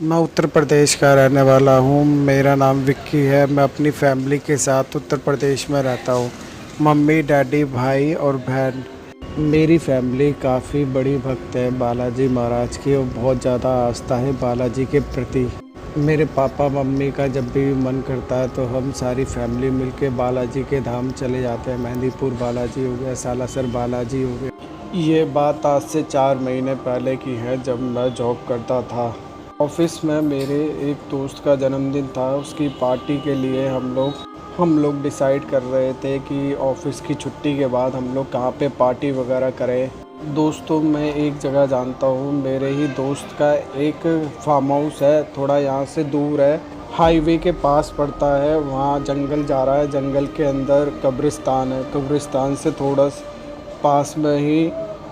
मैं उत्तर प्रदेश का रहने वाला हूँ। मेरा नाम विक्की है। मैं अपनी फैमिली के साथ उत्तर प्रदेश में रहता हूँ। मम्मी, डैडी, भाई और बहन। मेरी फैमिली काफ़ी बड़ी भक्त है बालाजी महाराज की और बहुत ज़्यादा आस्था है बालाजी के प्रति। मेरे पापा मम्मी का जब भी मन करता है तो हम सारी फैमिली मिलके बालाजी के धाम चले जाते हैं। मेहंदीपुर बालाजी हो गया, सालासर बालाजी हो गया। ये बात आज से 4 महीने पहले की है, जब मैं जॉब करता था। ऑफिस में मेरे एक दोस्त का जन्मदिन था। उसकी पार्टी के लिए हम लोग डिसाइड कर रहे थे कि ऑफिस की छुट्टी के बाद हम लोग कहाँ पे पार्टी वगैरह करें। दोस्तों, मैं एक जगह जानता हूँ। मेरे ही दोस्त का एक फार्म हाउस है, थोड़ा यहाँ से दूर है, हाईवे के पास पड़ता है। वहाँ जंगल जा रहा है, जंगल के अंदर कब्रिस्तान है। कब्रिस्तान से थोड़ा पास में ही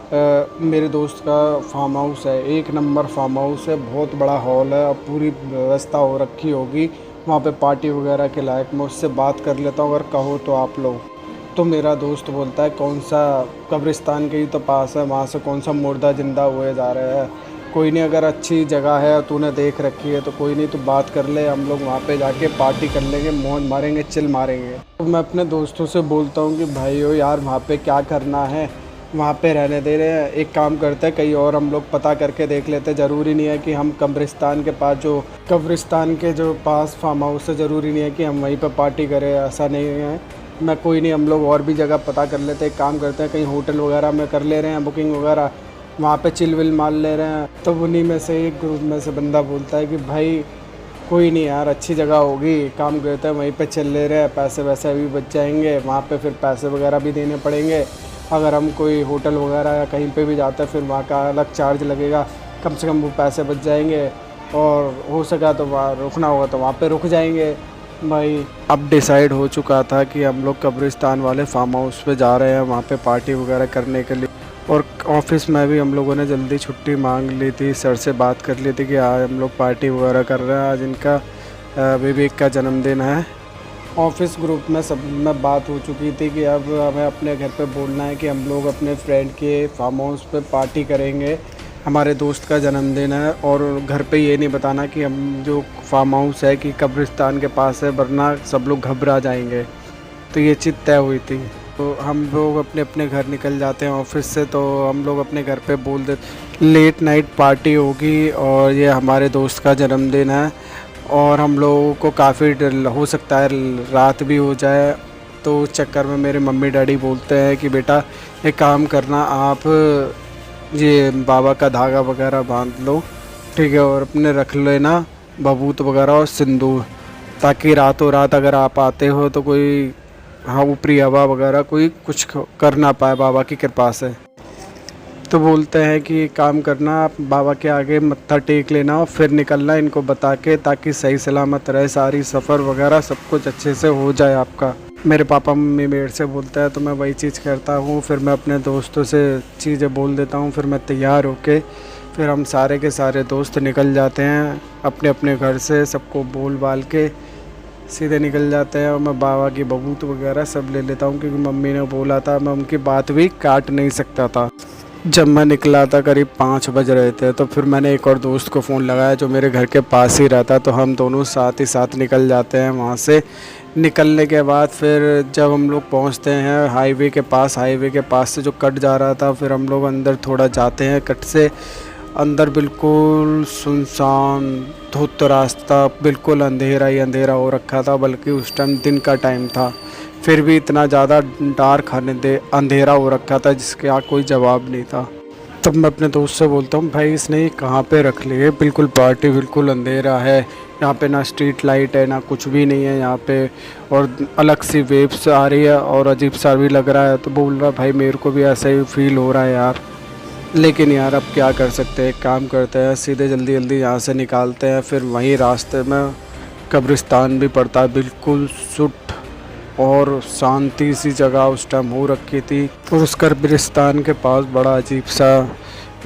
मेरे दोस्त का फार्म हाउस है। एक नंबर फार्म हाउस है, बहुत बड़ा हॉल है और पूरी व्यवस्था हो रखी होगी वहाँ पे पार्टी वगैरह के लायक। मैं उससे बात कर लेता हूँ, अगर कहो तो आप लोग। तो मेरा दोस्त बोलता है कौन सा, कब्रिस्तान के ही तो पास है, वहाँ से कौन सा मुर्दा ज़िंदा हुए जा रहे हैं। कोई नहीं, अगर अच्छी जगह है तूने देख रखी है तो कोई नहीं, तो बात कर ले, हम लोग वहाँ पे जाके पार्टी कर लेंगे, मौज मारेंगे, चिल मारेंगे। तो मैं अपने दोस्तों से बोलता हूँ कि भाइयों यार, वहाँ पे क्या करना है, वहाँ पे रहने दे रहे हैं। एक काम करते हैं, कहीं और हम लोग पता करके देख लेते हैं। ज़रूरी नहीं है कि हम कब्रिस्तान के जो पास फार्म हाउस है, ज़रूरी नहीं है कि हम वहीं पे पार्टी करें, ऐसा नहीं है। मैं कोई नहीं, हम लोग और भी जगह पता कर लेते हैं। एक काम करते हैं, कहीं होटल वगैरह में कर ले रहे हैं बुकिंग वगैरह, वहाँ पे चिल विल मार ले रहे हैं। तो उन्हीं में से एक ग्रुप में से बंदा बोलता है कि भाई कोई नहीं यार, अच्छी जगह होगी, काम करते हैं वहीं पे चल ले रहे हैं, पैसे वैसे भी बच जाएंगे। वहाँ पे फिर पैसे वगैरह भी देने पड़ेंगे। अगर हम कोई होटल वगैरह या कहीं पे भी जाते हैं फिर वहाँ का अलग चार्ज लगेगा। कम से कम वो पैसे बच जाएंगे और हो सका तो वहाँ रुकना होगा तो वहाँ पे रुक जाएंगे। भाई अब डिसाइड हो चुका था कि हम लोग कब्रिस्तान वाले फार्म हाउस पे जा रहे हैं, वहाँ पे पार्टी वगैरह करने के लिए। और ऑफिस में भी हम लोगों ने जल्दी छुट्टी मांग ली थी, सर से बात कर ली थी कि आज हम लोग पार्टी वगैरह कर रहे हैं, आज इनका विवेक का जन्मदिन है। ऑफिस ग्रुप में सब में बात हो चुकी थी कि अब हमें अपने घर पे बोलना है कि हम लोग अपने फ्रेंड के फार्म हाउस पे पार्टी करेंगे, हमारे दोस्त का जन्मदिन है। और घर पे ये नहीं बताना कि हम जो फार्म हाउस है कि कब्रिस्तान के पास है, वरना सब लोग घबरा जाएंगे। तो ये चीज़ तय हुई थी। तो हम लोग अपने अपने घर निकल जाते हैं ऑफिस से। तो हम लोग अपने घर पे बोल देते लेट नाइट पार्टी होगी और ये हमारे दोस्त का जन्मदिन है और हम लोगों को काफ़ी डर हो सकता है रात भी हो जाए। तो उस चक्कर में मेरे मम्मी डैडी बोलते हैं कि बेटा एक काम करना, आप ये बाबा का धागा वगैरह बांध लो, ठीक है, और अपने रख लेना भभूत वगैरह और सिंदूर, ताकि रातों रात अगर आप आते हो तो कोई ऊपरी हवा वगैरह कोई कुछ कर ना पाए, बाबा की कृपा से। तो बोलते हैं कि काम करना, आप बाबा के आगे मत्था टेक लेना और फिर निकलना इनको बता के, ताकि सही सलामत रहे सारी सफ़र वगैरह, सब कुछ अच्छे से हो जाए आपका। मेरे पापा मम्मी मेरे से बोलते हैं तो मैं वही चीज़ करता हूँ। फिर मैं अपने दोस्तों से चीज़ें बोल देता हूँ, फिर मैं तैयार होके फिर हम सारे के सारे दोस्त निकल जाते हैं अपने अपने घर से। सबको बोल बाल के सीधे निकल जाते हैं और मैं बाबा की बबूत वगैरह सब ले लेता हूँ, क्योंकि मम्मी ने बोला था, मैं उनकी बात भी काट नहीं सकता था। जब मैं निकला था करीब 5 बज रहे थे, तो फिर मैंने एक और दोस्त को फ़ोन लगाया जो मेरे घर के पास ही रहता, तो हम दोनों साथ ही साथ निकल जाते हैं वहाँ से। निकलने के बाद फिर जब हम लोग पहुँचते हैं हाईवे के पास से जो कट जा रहा था, फिर हम लोग अंदर थोड़ा जाते हैं कट से अंदर। बिल्कुल सुनसान धुत रास्ता, बिल्कुल अंधेरा ही अंधेरा हो रखा था, बल्कि उस टाइम दिन का टाइम था, फिर भी इतना ज़्यादा डार्क अंधेरा हो रखा था जिसका कोई जवाब नहीं था। तब मैं अपने दोस्त से बोलता हूँ, भाई इसने ये कहाँ पे रख लिए, बिल्कुल पार्टी, बिल्कुल अंधेरा है यहाँ पे, ना स्ट्रीट लाइट है ना कुछ भी नहीं है यहाँ पे, और अलग सी वेव्स आ रही है और अजीब सा भी लग रहा है। तो बोल रहा भाई मेरे को भी ऐसा ही फील हो रहा है यार, लेकिन यार अब क्या कर सकते हैं, एक काम करते हैं सीधे जल्दी जल्दी यहाँ से निकालते हैं। फिर वहीं रास्ते में कब्रिस्तान भी पड़ता है, बिल्कुल सुट और शांति सी जगह उस टाइम हो रखी थी। और उस कब्रिस्तान के पास बड़ा अजीब सा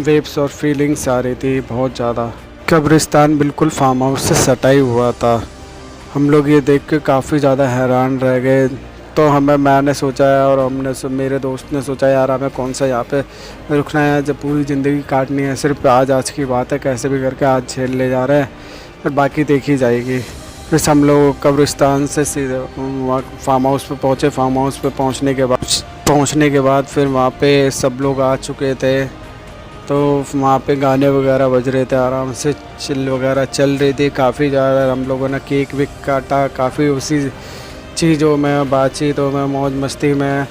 वेव्स और फीलिंग्स आ रही थी बहुत ज़्यादा। कब्रिस्तान बिल्कुल फार्म हाउस से सटा ही हुआ था। हम लोग ये देख के काफ़ी ज़्यादा हैरान रह गए तो मैंने सोचा है और मेरे दोस्त ने सोचा यार हमें कौन सा यहाँ पे रुकना है, जब पूरी ज़िंदगी काटनी है, सिर्फ आज की बात है, कैसे भी करके आज झेल ले जा रहे हैं, फिर बाकी देखी जाएगी। फिर हम लोग कब्रिस्तान से सीधे वहाँ फार्म हाउस पे पहुँचे। फार्म हाउस पे पहुँचने के बाद फिर वहाँ पे सब लोग आ चुके थे, तो वहाँ पे गाने वगैरह बज रहे थे, आराम से चिल वगैरह चल रही थी। काफ़ी ज़्यादा हम लोगों ने केक वेक काटा, काफ़ी उसी चीज़ों में, बातचीतों में, मौज मस्ती में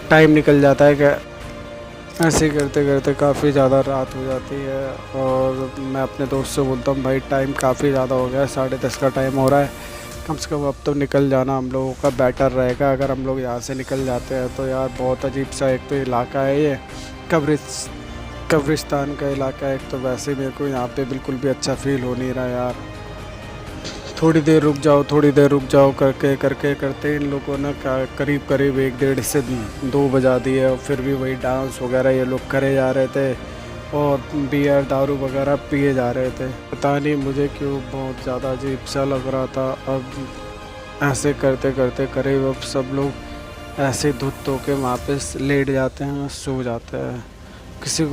टाइम निकल जाता है। कि ऐसे करते करते काफ़ी ज़्यादा रात हो जाती है और मैं अपने दोस्त से बोलता हूँ भाई टाइम काफ़ी ज़्यादा हो गया है, 10:30 का टाइम हो रहा है, कम से कम अब तो निकल जाना हम लोगों का बेटर रहेगा। अगर हम लोग यहाँ से निकल जाते हैं तो यार बहुत अजीब सा एक तो इलाका है ये, कब्रिस्तान का इलाका है। एक तो वैसे मेरे को यहाँ पे बिल्कुल भी अच्छा फील हो नहीं रहा यार। थोड़ी देर रुक जाओ करते इन लोगों ने करीब 1-1:30 से 2 बजा दिए और फिर भी वही डांस वगैरह ये लोग करे जा रहे थे और बियर दारू वगैरह पिए जा रहे थे। पता नहीं मुझे क्यों बहुत ज़्यादा अजीब सा लग रहा था। अब ऐसे करते करते करीब अब सब लोग ऐसे धुत होके वहाँ पे लेट जाते हैं, सो जाते हैं। किसी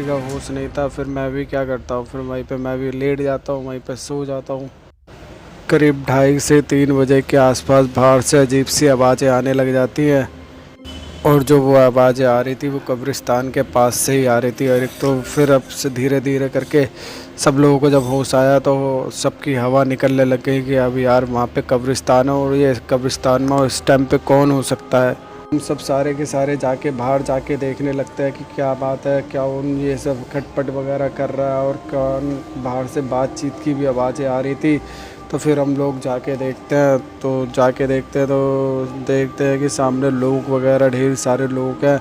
का होश नहीं था। फिर मैं भी क्या करता हूँ, फिर वहीं पे मैं भी लेट जाता हूँ, वहीं पे सो जाता हूँ। करीब 2:30 से 3 बजे के आसपास बाहर से अजीब सी आवाज़ें आने लग जाती हैं और जो वो आवाज़ें आ रही थी वो कब्रिस्तान के पास से ही आ रही थी। और एक तो फिर अब से धीरे धीरे करके सब लोगों को जब होश आया तो सबकी हवा निकलने लग गई कि अब यार वहाँ पे कब्रिस्तान है और ये कब्रिस्तान में इस टाइम पे कौन हो सकता है। हम सब सारे के सारे जाके बाहर जाके देखने लगते हैं कि क्या बात है, क्या उन ये सब खटपट वगैरह कर रहा है और कौन बाहर से बातचीत की भी आवाज़ें आ रही थी। तो फिर हम लोग जाके देखते हैं तो देखते हैं कि सामने लोग वगैरह ढेर सारे लोग हैं।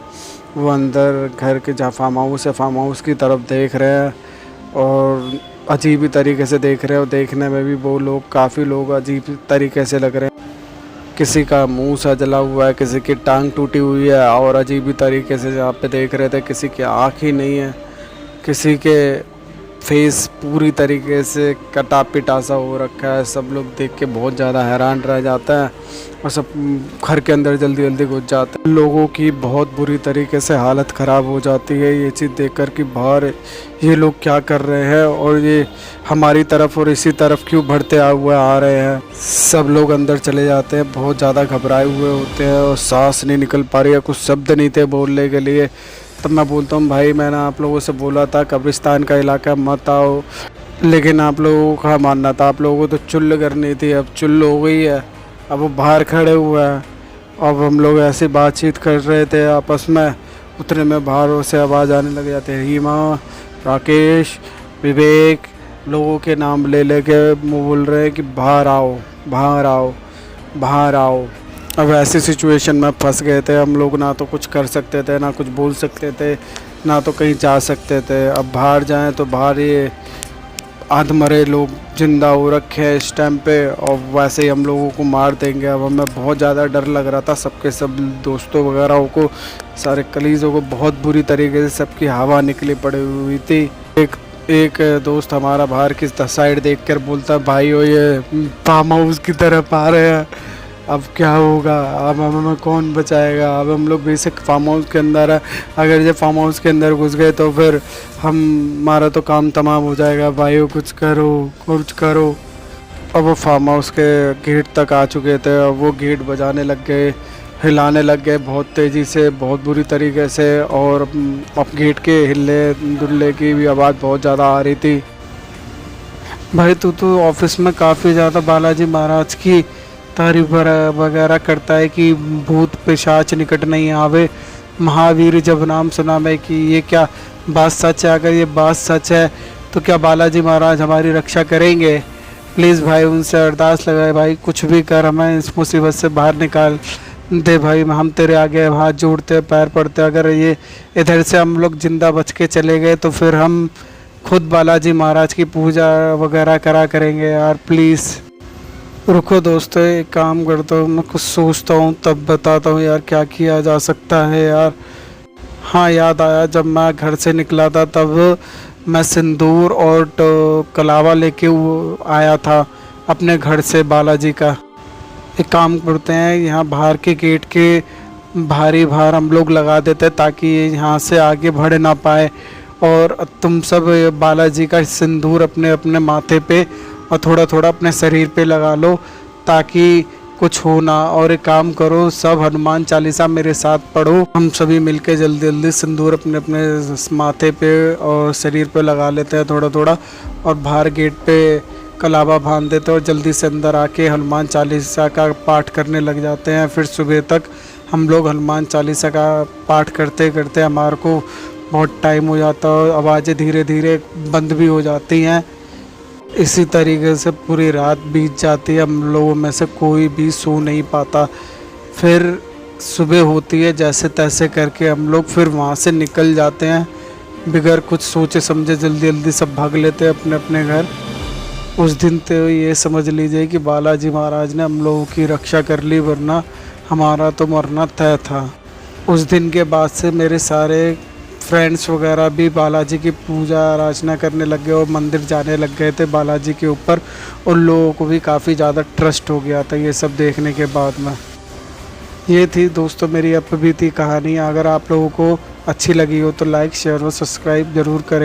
वो अंदर घर के जहाँ फार्म हाउस है, फार्म हाउस की तरफ देख रहे हैं और अजीब ही तरीके से देख रहे हैं। और देखने में भी वो लोग काफ़ी लोग अजीब तरीके से लग रहे हैं। किसी का मुंह सा जला हुआ है, किसी की टांग टूटी हुई है और अजीब ही तरीके से यहाँ पे देख रहे थे। किसी की आँख ही नहीं है, किसी के फेस पूरी तरीके से कटा पिटा सा हो रखा है। सब लोग देख के बहुत ज़्यादा हैरान रह जाता है और सब घर के अंदर जल्दी जल्दी घुस जाते हैं। लोगों की बहुत बुरी तरीके से हालत ख़राब हो जाती है ये चीज़ देखकर कि बाहर ये लोग क्या कर रहे हैं और ये हमारी तरफ और इसी तरफ क्यों बढ़ते हुए आ रहे हैं। सब लोग अंदर चले जाते हैं, बहुत ज़्यादा घबराए हुए होते हैं और सांस नहीं निकल पा रही है, कुछ शब्द नहीं थे बोलने के लिए। तब मैं बोलता हूँ भाई मैंने आप लोगों से बोला था कब्रिस्तान का इलाका मत आओ, लेकिन आप लोगों का मानना था, आप लोगों को तो चुल्ल करनी थी। अब चुल्ल हो गई है, अब वो बाहर खड़े हुए हैं। अब हम लोग ऐसी बातचीत कर रहे थे आपस में, उतने में बाहर से आवाज़ आने लग जाती है, रीमा, राकेश, विवेक, लोगों के नाम ले लेके बोल रहे हैं कि बाहर आओ बाहर आओ बाहर आओ। अब ऐसी सिचुएशन में फंस गए थे हम लोग, ना तो कुछ कर सकते थे, ना कुछ बोल सकते थे, ना तो कहीं जा सकते थे। अब बाहर जाएं तो बाहर ये आधमरे लोग जिंदा हो रखे हैं इस टाइम पे और वैसे ही हम लोगों को मार देंगे। अब हमें बहुत ज़्यादा डर लग रहा था। सब दोस्तों वगैरह को, सारे कलीज़ों को बहुत बुरी तरीके से सबकी हवा निकली पड़ी हुई थी। एक दोस्त हमारा बाहर की साइड देखकर बोलता भाई ओ ये फार्म हाउस की तरफ आ रहे हैं, अब क्या होगा, अब हमें कौन बचाएगा। अब हम लोग बेसिक फार्म हाउस के अंदर है, अगर ये फार्म हाउस के अंदर घुस गए तो फिर हमारा तो काम तमाम हो जाएगा। भाइयों कुछ करो। अब वो फार्म हाउस के गेट तक आ चुके थे, अब वो गेट बजाने लग गए, हिलाने लग गए बहुत तेज़ी से, बहुत बुरी तरीके से। और अब गेट के हिले दुल्ले की भी आवाज़ बहुत ज़्यादा आ रही थी। भाई तू तो ऑफिस में काफ़ी ज़्यादा बालाजी महाराज की तारीफ वगैरह करता है कि भूत पिशाच निकट नहीं आवे, महावीर जब नाम सुना मैं, कि ये क्या बात सच है? अगर ये बात सच है तो क्या बालाजी महाराज हमारी रक्षा करेंगे? प्लीज़ भाई उनसे अरदास लगाए, भाई कुछ भी कर, हमें इस मुसीबत से बाहर निकाल दे भाई। हम तेरे आगे हाथ जोड़ते पैर पड़ते, अगर ये इधर से हम लोग जिंदा बच के चले गए तो फिर हम खुद बालाजी महाराज की पूजा वगैरह करा करेंगे यार, प्लीज़। रुको दोस्तों, एक काम करता हूँ, मैं कुछ सोचता हूँ तब बताता हूँ यार क्या किया जा सकता है यार। हाँ याद आया, जब मैं घर से निकला था तब मैं सिंदूर और कलावा लेके आया था अपने घर से बालाजी का। एक काम करते हैं, यहाँ बाहर के गेट के भारी बाहर हम लोग लगा देते हैं ताकि ये यहाँ से आगे बढ़ ना पाए। और तुम सब बालाजी का सिंदूर अपने अपने माथे पे और थोड़ा थोड़ा अपने शरीर पे लगा लो ताकि कुछ हो ना। और एक काम करो, सब हनुमान चालीसा मेरे साथ पढ़ो। हम सभी मिलके जल्दी जल्दी सिंदूर अपने अपने माथे पे और शरीर पे लगा लेते हैं थोड़ा थोड़ा, और बाहर गेट पे कलावा बांध देते हैं और जल्दी से अंदर आके हनुमान चालीसा का पाठ करने लग जाते हैं। फिर सुबह तक हम लोग हनुमान चालीसा का पाठ करते करते हमारे को बहुत टाइम हो जाता है, आवाज़ें धीरे धीरे बंद भी हो जाती हैं। इसी तरीके से पूरी रात बीत जाती है, हम लोगों में से कोई भी सो नहीं पाता। फिर सुबह होती है, जैसे तैसे करके हम लोग फिर वहाँ से निकल जाते हैं। बिगैर कुछ सोचे समझे जल्दी जल्दी सब भाग लेते हैं अपने अपने घर। उस दिन तो ये समझ लीजिए कि बालाजी महाराज ने हम लोगों की रक्षा कर ली, वरना हमारा तो मरना तय था। उस दिन के बाद से मेरे सारे फ्रेंड्स वगैरह भी बालाजी की पूजा अर्चना करने लग गए और मंदिर जाने लग गए थे बालाजी के ऊपर। और लोगों को भी काफ़ी ज़्यादा ट्रस्ट हो गया था ये सब देखने के बाद में। ये थी दोस्तों मेरी अब बीती कहानी। अगर आप लोगों को अच्छी लगी हो तो लाइक शेयर और सब्सक्राइब ज़रूर करें।